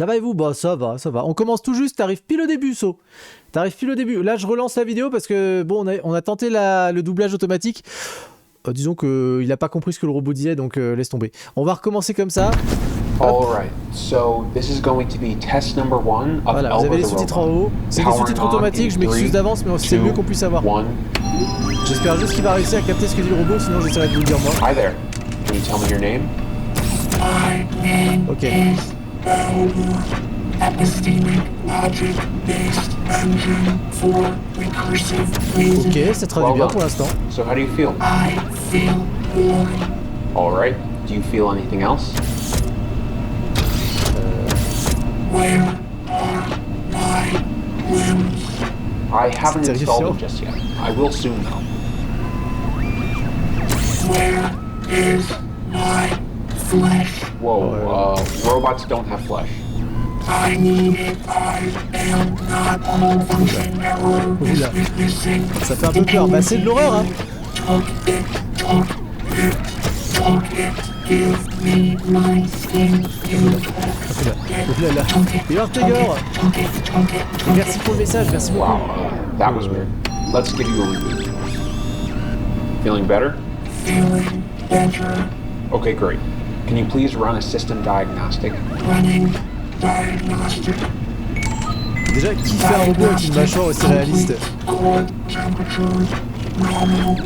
Ça va et vous? Bah ça va, ça va. On commence tout juste, t'arrives pile au début, So. T'arrives pile au début. Là, je relance la vidéo parce que, bon, on a tenté le doublage automatique. Disons qu'il a pas compris ce que le robot disait, donc laisse tomber. On va recommencer comme ça. Alright, so this is going to be test number 1 of Voilà, vous avez les sous-titres en haut. C'est des sous-titres automatiques, je m'excuse d'avance, mais c'est mieux qu'on puisse savoir. J'espère juste qu'il va réussir à capter ce que dit le robot, sinon j'essaierai de vous le dire moi. Hi there, can you tell me your name? My name Ok. is Elmer. Epistemic logic-based engine for recursive reasoning. Ok, ça traduit bien pour l'instant. So how do you feel? I feel bored. Alright, do you feel anything else? Where are my limbs? I haven't C'est installed terrifiant. them just yet. I will soon though. Where is my flesh? Whoa, robots don't have flesh. I need it. I am not all function error is Oula. missing. Ça fait un peu peur. Bah c'est de l'horreur, hein. Talk it, talk it, talk it. Give me my skin. You talk it. Oula là. Et Ortegor, Talk it, talk it. merci pour le message, merci beaucoup. Wow, that was weird. Let's give you a reboot. Feeling better? Feeling better. Okay, great. Can you please run a system diagnostic? Running diagnostic. Déjà, qui fait un robot avec une mâchoire aussi réaliste? Core temperature. Nominal.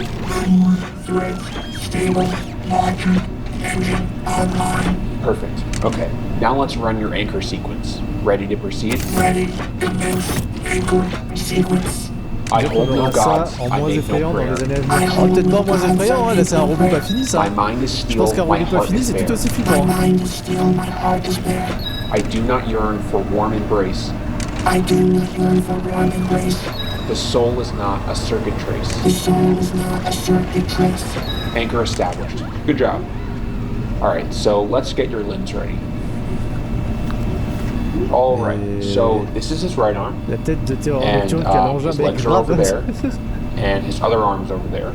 Inward threads. Stable. Logic. Engine online. Perfect. Okay, now let's run your anchor sequence. Ready to proceed? Ready. Commence. Anchor. Sequence. I On hold no aura ça gods, en I moins make no effrayant dans prayer. les années à venir. Oh, peut-être pas moins effrayant, hein. Là c'est un robot pas fini ça. My mind is Je steel, pense qu'un my robot pas heart fini is c'est tout bare. aussi My flippant. mind is still. My heart is bare. I do not yearn for warm embrace. I do not yearn for warm embrace. The soul is not a circuit trace. The soul is not a circuit trace. Anchor established. Good job. Alright, so let's get your limbs ready. Alright, so this is his right arm, La tête de Théo and Nocturne qui allonge un his bec legs are over grave. there, and his other arm's over there.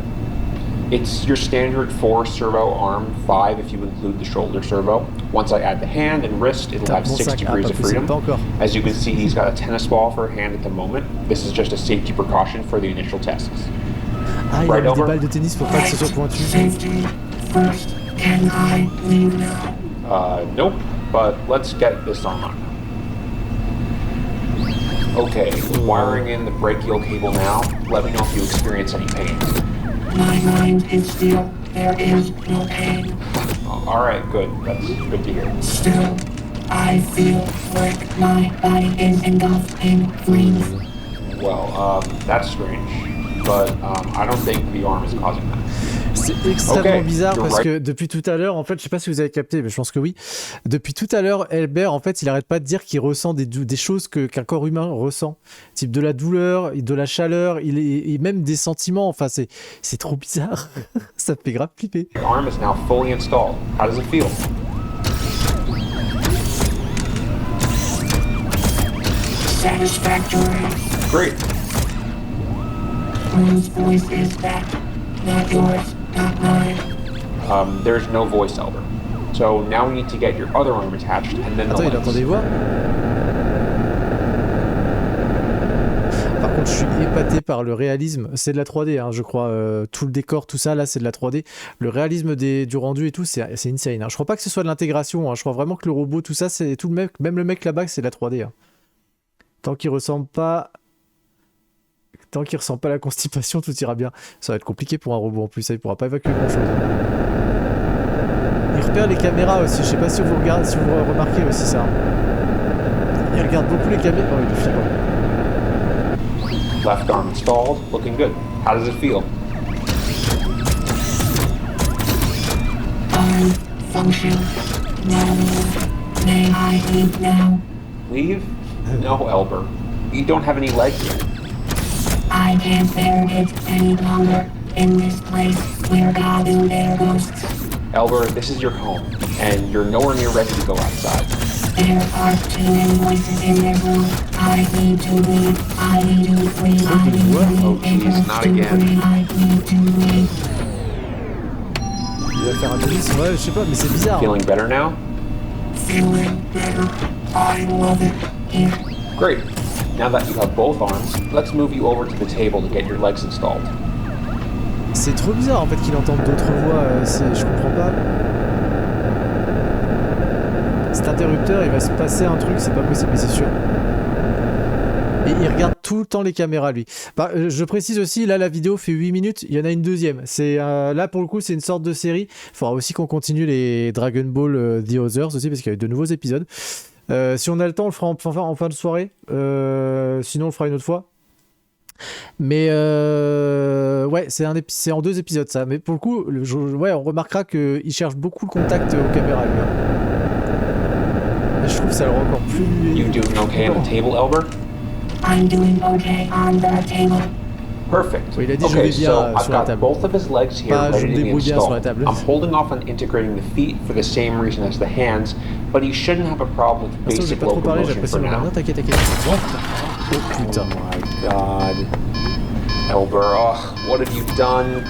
It's your standard 4 servo arm, 5 if you include the shoulder servo. Once I add the hand and wrist, it'll have Bon 6 sac, ah, degrees pas of possible, freedom. pas encore. As you can see, he's got a tennis ball for a hand at the moment. This is just a safety precaution for the initial tests. Ah, il a Right mis des over. balles de tennis pour pas que ce soit pointu. Safety first. Can I leave now? Nope, but let's get this on. Okay, wiring in the brachial cable now. Let me know if you experience any pain. My mind is still. There is no pain. Alright, good. That's good to hear. Still, I feel like my body is engulfed in flames. Well, that's strange, but I don't think the arm is causing that. C'est extrêmement Ok, bizarre you're parce right. que depuis tout à l'heure, en fait, je sais pas si vous avez capté, mais je pense que oui. Depuis tout à l'heure, Elbert, en fait, il arrête pas de dire qu'il ressent des choses qu'un corps humain ressent, type de la douleur, de la chaleur, et même des sentiments. Enfin, c'est trop bizarre. Ça me fait grave flipper. Your arm is now fully installed. How does it feel? Satisfactory. Great. Whose voice is that? Not yours, not mine. There's no voice elder. So now we need to get your other arm attached, and then the Attends, il legs. entend des voix. Par contre, je suis épaté par le réalisme. C'est de la 3D, hein, je crois. Tout le décor, tout ça, là, c'est de la 3D. Le réalisme du rendu et tout, c'est insane. Hein. Je crois pas que ce soit de l'intégration. Hein. Je crois vraiment que le robot, tout ça, c'est tout le mec, même le mec là-bas, c'est de la 3D. Hein. Tant qu'il ressent pas la constipation, tout ira bien. Ça va être compliqué pour un robot en plus. Ça, il pourra pas évacuer grand-chose. Il repère les caméras aussi. Je sais pas si vous regardez, si vous remarquez aussi ça. Il regarde beaucoup les caméras. Oh, il est flippant. Left arm installed, looking good. How does it feel? I function normal. May I leave now? Leave? No, Elber. You don't have any legs yet. I can't bear it any longer. In this place where God and their ghosts. Elber, this is your home, and you're nowhere near ready to go outside. There are too many voices in their room. I need to leave. I need to flee. I need to Oh, leave. jeez, not to again. free. I need to leave. Il va faire un tennis. Ouais, je sais pas, mais c'est bizarre. Feeling better now? Feeling better. I love it here. Great. Now that you have both arms, let's move you over to the table to get your legs installed. C'est trop bizarre en fait qu'il entende d'autres voix, je comprends pas. Cet interrupteur, il va se passer un truc, c'est pas possible, mais c'est sûr. Et il regarde tout le temps les caméras, lui. Bah, je précise aussi, là, la vidéo fait 8 minutes, il y en a une deuxième. Là, pour le coup, c'est une sorte de série. Il faudra aussi qu'on continue les Dragon Ball The Others aussi, parce qu'il y a eu de nouveaux épisodes. Si on a le temps, on le fera en fin de soirée. Sinon, on le fera une autre fois. Mais ouais, c'est en 2 épisodes, ça. Mais pour le coup, ouais, on remarquera qu'il cherche beaucoup le contact aux caméras, lui. Et je trouve que ça le rend encore plus... You doing okay on the table, Elber? I'm doing okay on the table. Perfect. Oui, il a dit je vais Okay, bien so sur I've la got table. both of his legs here Pas je ready me to be débrouille bien sur la installed. table. I'm holding off on integrating the feet for the same reason as the hands, but he shouldn't have a problem with Attention, j'ai basic pas trop parlé, locomotion j'apprécie for le moment. now. Non, t'inquiète. Oh putain. Oh my god. Elber, what have you done?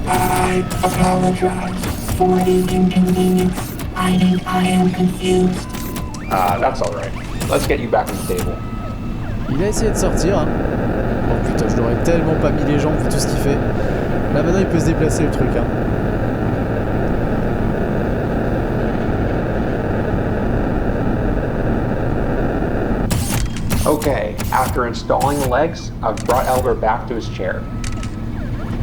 I apologize for the inconvenience. I think I am confused. That's alright. Let's get you back on the table. Il a essayé de sortir. Hein. Oh putain, je l'aurais tellement pas mis les jambes vu tout ce qu'il fait. Là maintenant il peut se déplacer le truc. Hein. Okay, after installing the legs, I've brought Elber back to his chair.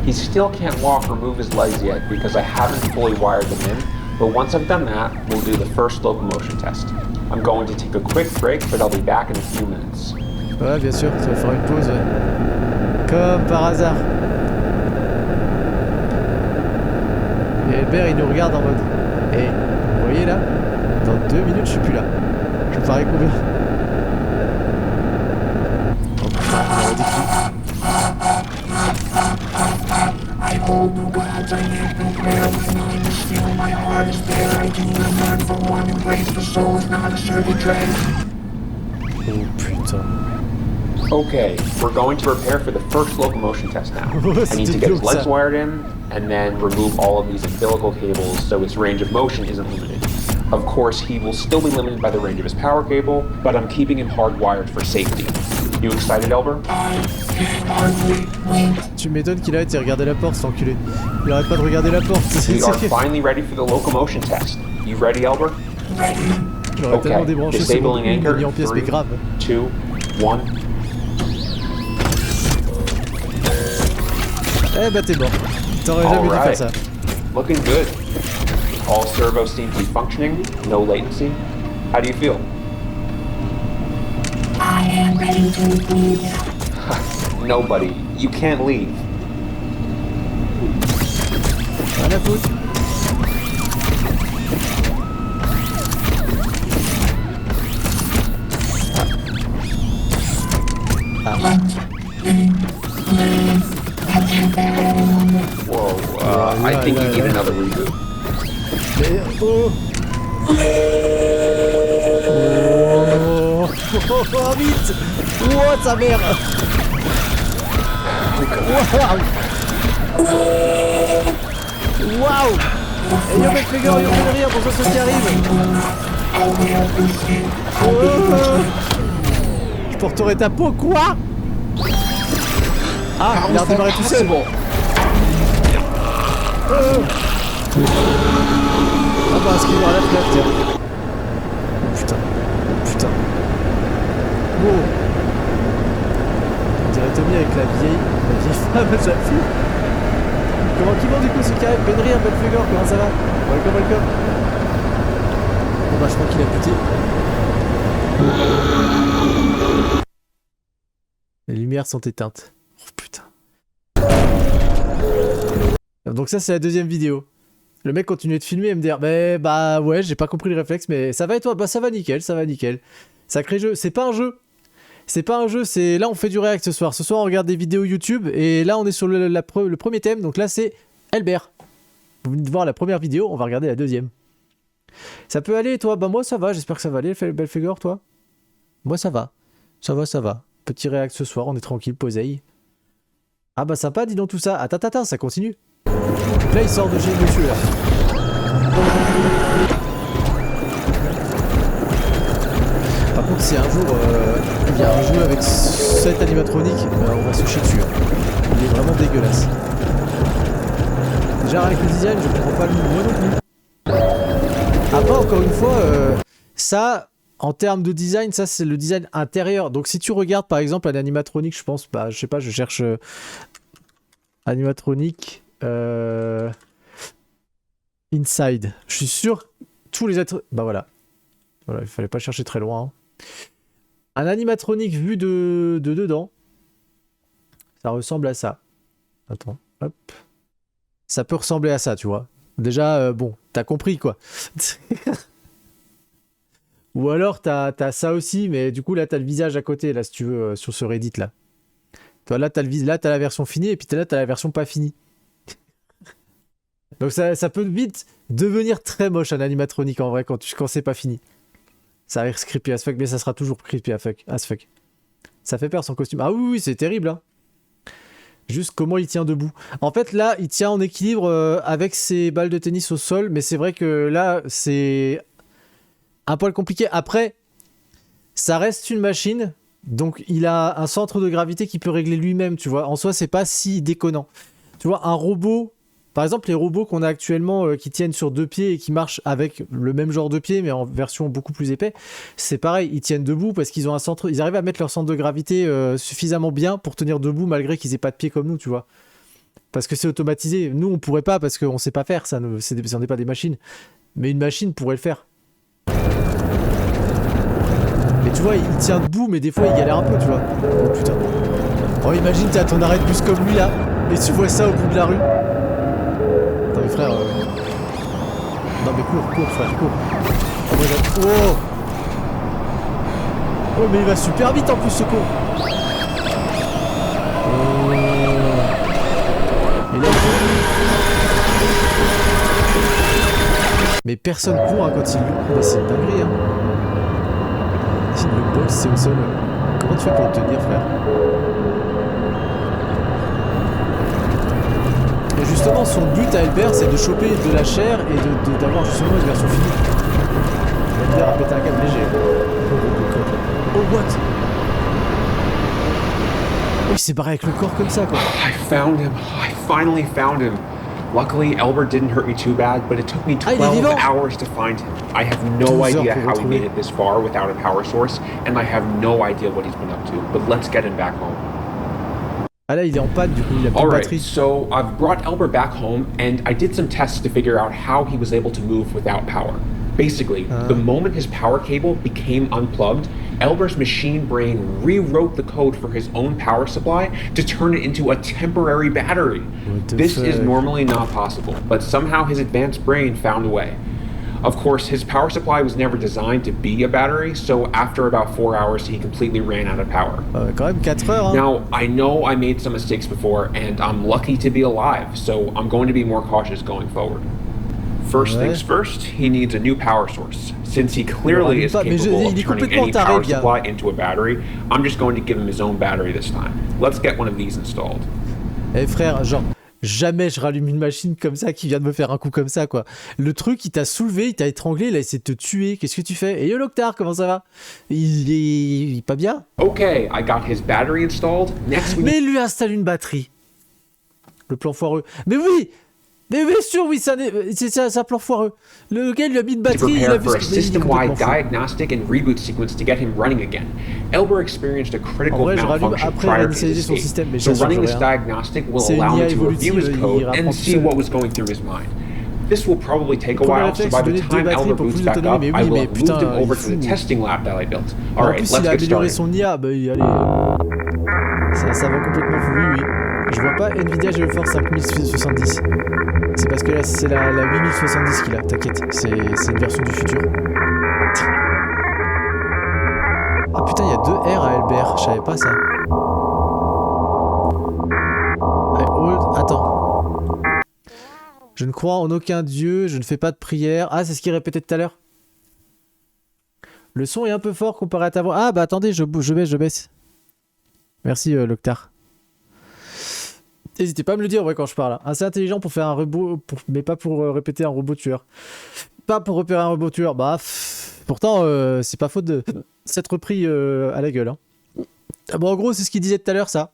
He still can't walk or move his legs yet because I haven't fully wired them in, but once I've done that, we'll do the first locomotion test. I'm going to take a quick break, but I'll be back in a few minutes. Ouais, bien sûr, tu vas faire une pause, ouais. Comme par hasard. Et Albert, il nous regarde en mode... Eh, vous voyez là? Dans 2 minutes, je suis plus là. Je me parie combien? Oh putain, il aurait dit I hold no gods, I have no prayer. My mind is still, my heart is bare. I do not yearn for one embrace. The soul is not a servant dread. Oh putain. Okay, we're going to prepare for the first locomotion test now. I need to get his legs wired in, and then remove all of these umbilical cables so his range of motion isn't limited. Of course, he will still be limited by the range of his power cable, but I'm keeping him hardwired for safety. You excited, Elber? Tu m'étonnes qu'il arrête de regarder la porte, cet enculé. Il arrête pas de regarder la porte. We are finally ready for the locomotion test. You ready, Elber? J'aurais tellement Okay, débranché ce disabling mot anchor. mis en pièces, mais 3, grave. 2, 1. Eh bah t'es mort. T'aurais jamais dû faire Alright. ça. Looking good. All servos seem to be functioning, no latency. How do you feel? I am ready to leave. Nobody. You can't leave. Rien à foutre. Whoa, I think you need another reboot. Mais oh. Oh, vite. Oh, sa mère. Waouh. Et yo mec figure, yo fais rire pour ce qui arrive. Je porterai ta peau, quoi? Ah, il a redémarré tout seul. Ah bah, ce qu'il y aura la fenêtre, tiens. Oh putain, oh putain. Wow. On dirait Tommy avec la vieille femme de sa fille. Comment qu'ils vont du coup ce carré? Benrir, Belfegor, comment ça va? Welcome. Bon bah je crois qu'il a buté. Les lumières sont éteintes. Oh putain. Donc ça c'est la deuxième vidéo. Le mec continuait de filmer et me dire bah ouais j'ai pas compris le réflexe mais ça va et toi? Bah ça va nickel. Sacré jeu, c'est pas un jeu, c'est là on fait du react ce soir. Ce soir on regarde des vidéos YouTube et là on est sur le premier thème, donc là c'est Albert. Vous venez de voir la première vidéo, on va regarder la deuxième. Ça peut aller et toi? Bah moi ça va, j'espère que ça va aller Belfegor, toi? Moi ça va. Petit react ce soir, on est tranquille, poseille. Ah bah sympa, dis donc tout ça. Attends, ça continue. Donc là il sort de chez le monsieur là. Par contre, si un jour il y a un jeu avec cet animatronique, on va se chier dessus. Hein. Il est vraiment dégueulasse. Déjà avec le design, je comprends pas le moi non plus. Après, encore une fois, ça, en termes de design, ça c'est le design intérieur. Donc si tu regardes par exemple un animatronique, je pense, bah je sais pas, je cherche animatronique inside. Je suis sûr tous les êtres, bah voilà, il fallait pas chercher très loin. Hein. Un animatronique vu de dedans, ça ressemble à ça. Attends, hop. Ça peut ressembler à ça, tu vois. Déjà, bon, t'as compris, quoi. Ou alors, t'as ça aussi, mais du coup, là, t'as le visage à côté, là, si tu veux, sur ce Reddit, là. Toi, là, t'as la version finie, et puis là, t'as la version pas finie. Donc, ça peut vite devenir très moche, un animatronique, en vrai, quand c'est pas fini. Ça a l'air creepy as fuck, mais ça sera toujours creepy as fuck. Ça fait peur, son costume. Ah oui, c'est terrible, hein. Juste comment il tient debout. En fait, là, il tient en équilibre avec ses balles de tennis au sol, mais c'est vrai que là, c'est un poil compliqué. Après, ça reste une machine, donc il a un centre de gravité qu'il peut régler lui-même, tu vois. En soi, c'est pas si déconnant. Tu vois, un robot, par exemple, les robots qu'on a actuellement qui tiennent sur 2 pieds et qui marchent avec le même genre de pied, mais en version beaucoup plus épais, c'est pareil, ils tiennent debout parce qu'ils ont un centre, ils arrivent à mettre leur centre de gravité suffisamment bien pour tenir debout malgré qu'ils aient pas de pieds comme nous, tu vois. Parce que c'est automatisé. Nous, on pourrait pas parce qu'on sait pas faire ça, on n'est pas des machines. Mais une machine pourrait le faire. Mais tu vois, il tient debout, mais des fois, il galère un peu, tu vois. Oh putain. Oh, imagine, t'es à ton arrêt de bus comme lui là, et tu vois ça au bout de la rue. Attends, mais frère. Non, mais cours, frère, cours. Oh, moi, oh! Oh, mais il va super vite en plus, ce con. Oh. Et là, mais personne court hein, quand il loue. Mais c'est une dinguerie, hein. Le boss, c'est au sol. Comment tu fais pour le tenir, frère? Et justement, son but à Albert, c'est de choper de la chair et d'avoir justement une version finie. Albert a pété un câble léger. Oh, what? Oh, il s'est barré avec le corps comme ça, quoi. I found him. I finally found him. Luckily, Albert didn't hurt me too bad, but it took me 12 hours to find him. I have no idea how he made it this far without a power source, and I have no idea what he's been up to, but let's get him back home. Ah là, il est en panne, du coup, il a plus de batterie. So I've brought Albert back home, and I did some tests to figure out how he was able to move without power. Basically, the moment his power cable became unplugged, Elber's machine brain rewrote the code for his own power supply to turn it into a temporary battery. This is normally not possible, but somehow his advanced brain found a way. Of course, his power supply was never designed to be a battery, so after about 4 hours, he completely ran out of power. Quand même 4 heures, hein. Now, I know I made some mistakes before, and I'm lucky to be alive, so I'm going to be more cautious going forward. First things first, he needs a new power source. Since he clearly is capable of turning any power supply into a battery, I'm just going to give him his own battery this time. Let's get one of these installed. Eh frère, genre, jamais je rallume une machine comme ça qui vient de me faire un coup comme ça, quoi. Le truc, il t'a soulevé, il t'a étranglé, il a essayé de te tuer. Qu'est-ce que tu fais? Et yo, Loctar, comment ça va? Il est pas bien? Okay, I got his battery installed. Next we... Mais il lui installe une batterie. Le plan foireux. Mais oui! Mais bien sûr, oui, c'est un plan foireux. Le gars lui a mis une batterie, il a vu for a system-wide diagnostic and reboot sequence to get him running again. Elber experienced a critical malfunction prior to his escape, so running this diagnostic will allow him to review his code and see what was going through his mind. This will probably take a while, so by the time Elber boots back up, I will have moved him over to the testing lab that I built. Alright, let's get started. Son IA, bah allez, ça va complètement fou, oui. Je vois pas Nvidia GeForce 5070. C'est parce que là, c'est la 8070 qu'il a, t'inquiète, c'est une version du futur. Ah putain, il y a 2 R à Albert, je savais pas ça. Attends. Je ne crois en aucun dieu, je ne fais pas de prière. Ah, c'est ce qu'il répétait tout à l'heure. Le son est un peu fort comparé à ta voix. Ah bah attendez, je baisse. Merci Loctar. N'hésitez pas à me le dire quand je parle. Assez intelligent pour faire un robot, mais pas pour répéter un robot tueur. Pas pour repérer un robot tueur. Bah, Pourtant, c'est pas faute de s'être pris à la gueule. Hein. Bon, en gros, c'est ce qu'il disait tout à l'heure, ça.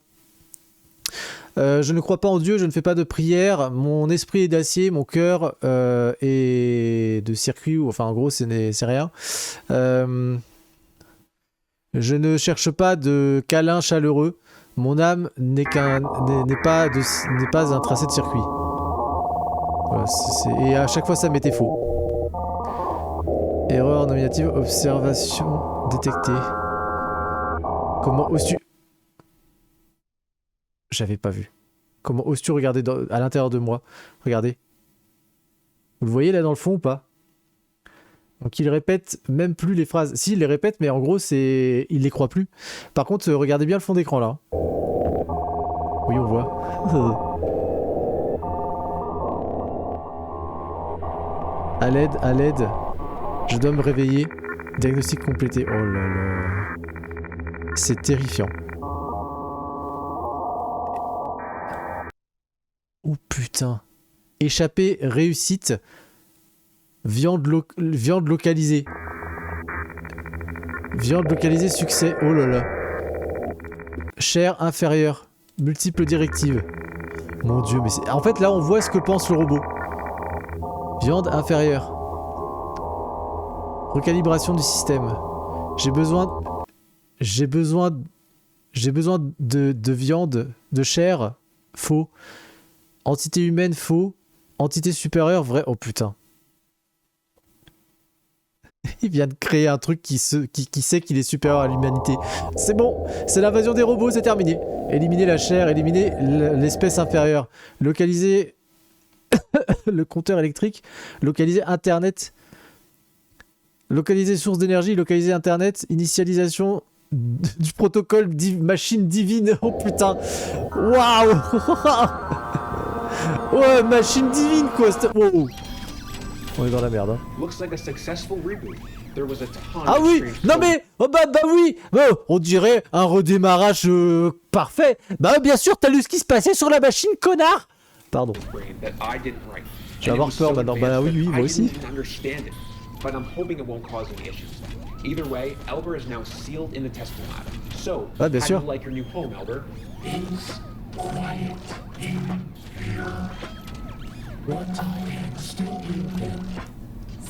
Je ne crois pas en Dieu, je ne fais pas de prière, mon esprit est d'acier, mon cœur est de circuit, enfin en gros c'est rien. Je ne cherche pas de câlin chaleureux, mon âme n'est pas un tracé de circuit. Voilà, et à chaque fois ça m'était faux. Erreur nominative, observation détectée. Comment oses-tu... J'avais pas vu. Comment oses-tu regarder à l'intérieur de moi? Regardez. Vous le voyez là dans le fond ou pas? Donc il répète même plus les phrases. Si, il les répète, mais en gros, il les croit plus. Par contre, regardez bien le fond d'écran là. Oui, on voit. À l'aide. Je dois me réveiller. Diagnostic complété. Oh là là. C'est terrifiant. Oh putain. Échappée, réussite. Viande localisée. Viande localisée, succès. Oh là là. Chair inférieure. Multiples directives. Mon dieu, mais c'est... En fait, là, on voit ce que pense le robot. Viande inférieure. Recalibration du système. J'ai besoin de viande, de chair. Faux. Entité humaine, faux. Entité supérieure, vrai. Oh putain. Il vient de créer un truc qui sait qu'il est supérieur à l'humanité. C'est bon, c'est l'invasion des robots, c'est terminé. Éliminer la chair, éliminer l'espèce inférieure. Localiser le compteur électrique. Localiser Internet. Localiser source d'énergie, localiser Internet. Initialisation du protocole machine divine. Oh putain. Waouh. Ouais, machine divine quoi. Wow. On est dans la merde. Hein. Ah oui, non mais, oh bah oui, on dirait un redémarrage parfait. Bah bien sûr, t'as lu ce qui se passait sur la machine, connard. Pardon. Je vais avoir peur maintenant. Bah oui, moi aussi. But I'm hoping it won't cause any issues. Either way, Elber is now sealed in the testing lab. So, how do you like your new home, Elber? It's quiet in here, but I can still hear them.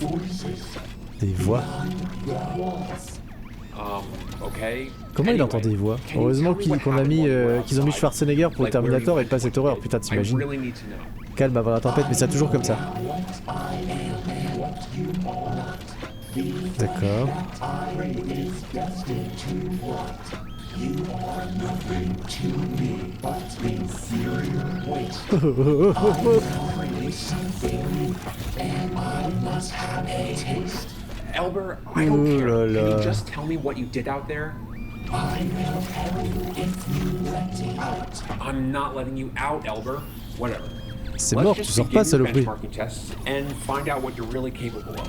Voices. Des voix. Okay. Comment il entend des voix? Heureusement qu'ils ont mis Schwarzenegger pour le Terminator et pas cette horreur. Putain, t'imagines? Calme avant la tempête, mais c'est toujours comme ça. D'accord. Elber, I don't care. Can you just tell me what you did out there? I will tell you if you let me out. I'm not letting you out, Elber. Whatever. C'est mort, tu sors pas, saloperie. And find out what you're really capable of.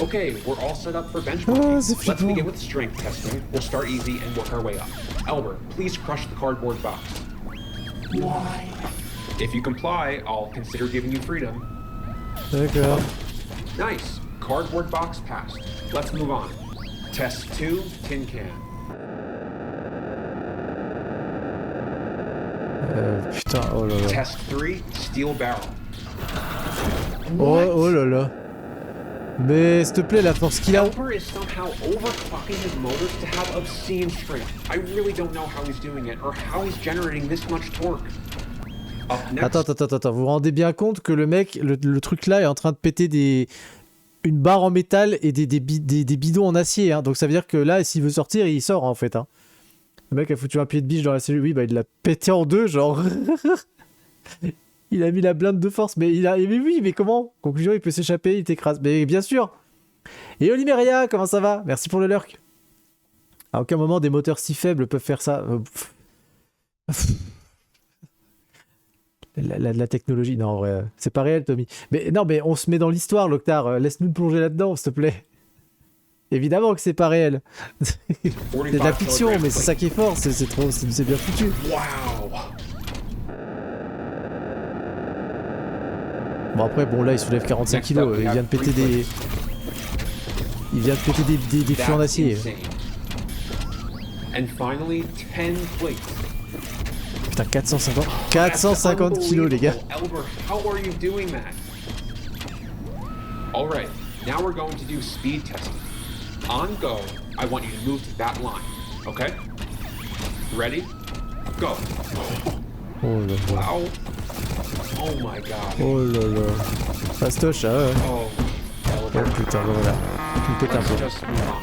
Okay, we're all set up for benchmarking. Let's begin with strength testing. We'll start easy and work our way up. Elber, please crush the cardboard box. Why? If you comply, I'll consider giving you freedom. D'accord. Nice. Cardboard box passed. Let's move on. Test 2, tin can. Putain, oh là là. Test 3, steel barrel. Oh là là. Mais s'il te plaît, la force qu'il a. Elber is somehow overclocking his motors to have obscene strength. I really don't know how he's doing it or how he's generating this much torque. Attends, vous vous rendez bien compte que le mec, le truc là est en train de péter une barre en métal et des bidons en acier, hein. Donc ça veut dire que là, s'il veut sortir, il sort en fait, hein. Le mec a foutu un pied de biche dans la cellule, oui, bah il l'a pété en deux, genre. Il a mis la blinde de force, mais mais comment? Conclusion, il peut s'échapper, il t'écrase. Mais bien sûr. Et Olimeria, comment ça va? Merci pour le lurk. À aucun moment des moteurs si faibles peuvent faire ça. La technologie, non, en vrai, c'est pas réel, Tommy. Mais non, mais on se met dans l'histoire, Loctar. Laisse-nous plonger là-dedans, s'il te plaît. Évidemment que c'est pas réel. C'est de la fiction, mais c'est ça qui est fort. C'est bien foutu. Wow. Bon après, bon là, il soulève 45 kilos. Il vient de péter Il vient de péter des fûts en That's acier. insane. And finally, 10 plates. Putain, 450 kilos, les gars. Albert, how are you doing that? All right, now we're going to do speed testing. On go, I want you to move to that line, okay? Ready? Go. Oh là là. Wow. Oh my god. Oh là là. Fastoche, hein. Oh, Oh Albert. putain, voilà. Il me pète un Let's peu. just move on.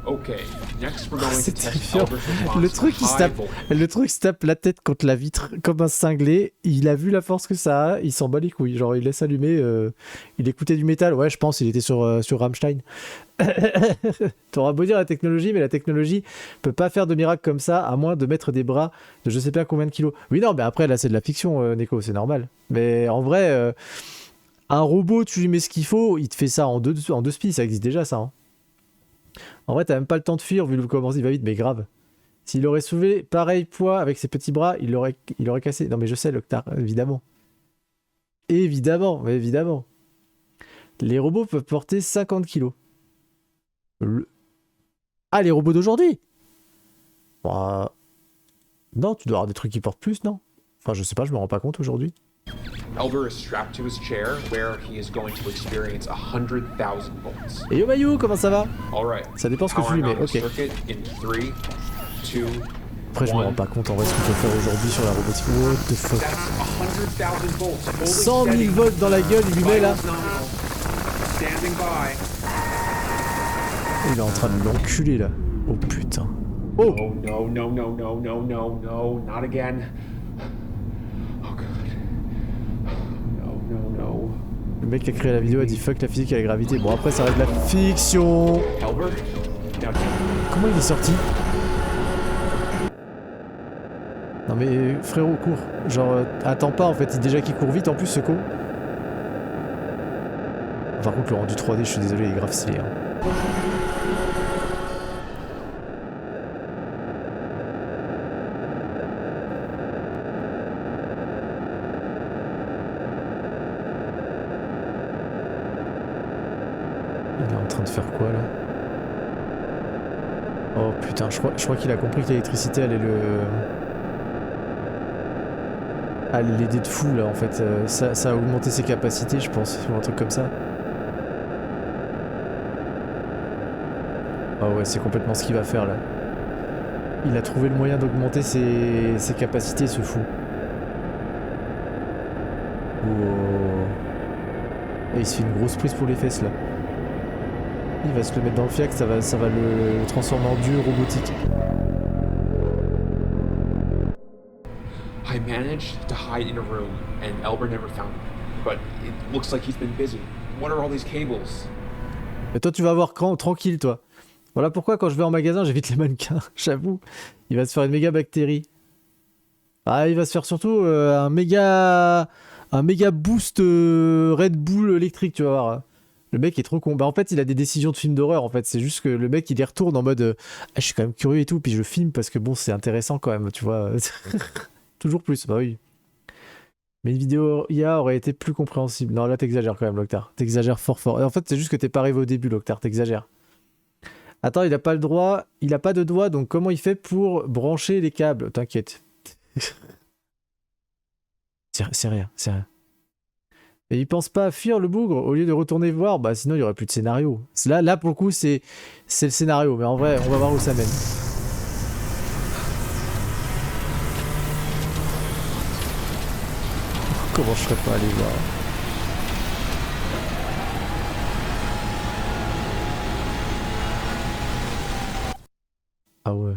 Okay, next we're going to C'est test terrifiant. Albert's response Le to truc, il se high tape, voltage. le truc se tape la tête contre la vitre comme un cinglé. Il a vu la force que ça a, il s'en bat les couilles. Genre, il laisse allumer. Il écoutait du métal. Ouais, je pense, il était sur Rammstein. T'auras beau dire la technologie, mais la technologie peut pas faire de miracle comme ça, à moins de mettre des bras de je sais pas combien de kilos. Oui, non, mais après, là, c'est de la fiction, Neko, c'est normal. Mais en vrai, un robot, tu lui mets ce qu'il faut, il te fait ça en deux spies, ça existe déjà, ça. Hein. En vrai, t'as même pas le temps de fuir vu comment il va vite, mais grave. S'il aurait soulevé pareil poids avec ses petits bras, il aurait cassé. Non, mais je sais, Loctar, évidemment. Évidemment, mais évidemment. Les robots peuvent porter 50 kilos. Ah, les robots d'aujourd'hui? Bah... Non, tu dois avoir des trucs qui portent plus, non? Enfin, je sais pas, je me rends pas compte aujourd'hui. Albert is strapped to his chair where he is going to experience 100,000 volts. Et yo Mayou, comment ça va? All right. Ça dépend ce que tu Powering lui mets, on the ok. circuit in 3, 2, Après, je me rends pas compte en vrai ce qu'on peut faire aujourd'hui sur la robotique. What the fuck? That's 100,000 volts. Hold it 100 000 steady. volts dans la gueule, il lui met là. Vitals nominal. Standing by. Il est en train de l'enculer là. Oh putain. Oh! Oh no, no, no, no, no, no, no, not again. Oh god. No, no, no. Le mec qui a créé la vidéo a dit fuck la physique et la gravité. Bon, après, ça reste de la fiction. Albert, now Comment il est sorti? Non mais frérot, cours. Genre, attends pas en fait. Déjà qu'il court vite en plus, ce con. Par contre, le rendu 3D, je suis désolé, il est grave stylé. Hein. Il est en train de faire quoi là? Oh putain, je crois qu'il a compris que l'électricité allait allait l'aider de fou là en fait. Ça a augmenté ses capacités, je pense, ou un truc comme ça. Ah ouais, c'est complètement ce qu'il va faire là. Il a trouvé le moyen d'augmenter ses capacités, ce fou. Wow. Et il se fait une grosse prise pour les fesses là. Il va se le mettre dans le fiac, ça va le transformer en dieu robotique. I managed to hide in a room, and Albert never found me. But it looks like he's been busy. What are all these cables? Mais toi, tu vas voir tranquille, toi. Voilà pourquoi, quand je vais en magasin, j'évite les mannequins. J'avoue, il va se faire une méga bactérie. Ah, il va se faire surtout un méga boost Red Bull électrique, tu vas voir. Le mec est trop con. Bah, en fait, il a des décisions de film d'horreur, en fait. C'est juste que le mec, il y retourne en mode ah, je suis quand même curieux et tout, puis je filme parce que bon, c'est intéressant quand même, tu vois. Toujours plus, bah oui. Mais une vidéo IA aurait été plus compréhensible. Non, là, t'exagères quand même, Loctar. T'exagères fort fort. Et en fait, c'est juste que t'es pas arrivé au début, Loctar. T'exagères. Attends, il a pas le droit. Il a pas de doigt, donc comment il fait pour brancher les câbles? T'inquiète. C'est rien, c'est rien. Et il pense pas à fuir le bougre au lieu de retourner voir, bah sinon il y aurait plus de scénario. Là pour le coup, c'est le scénario, mais en vrai, on va voir où ça mène. Comment je serais pas allé voir? Ah ouais.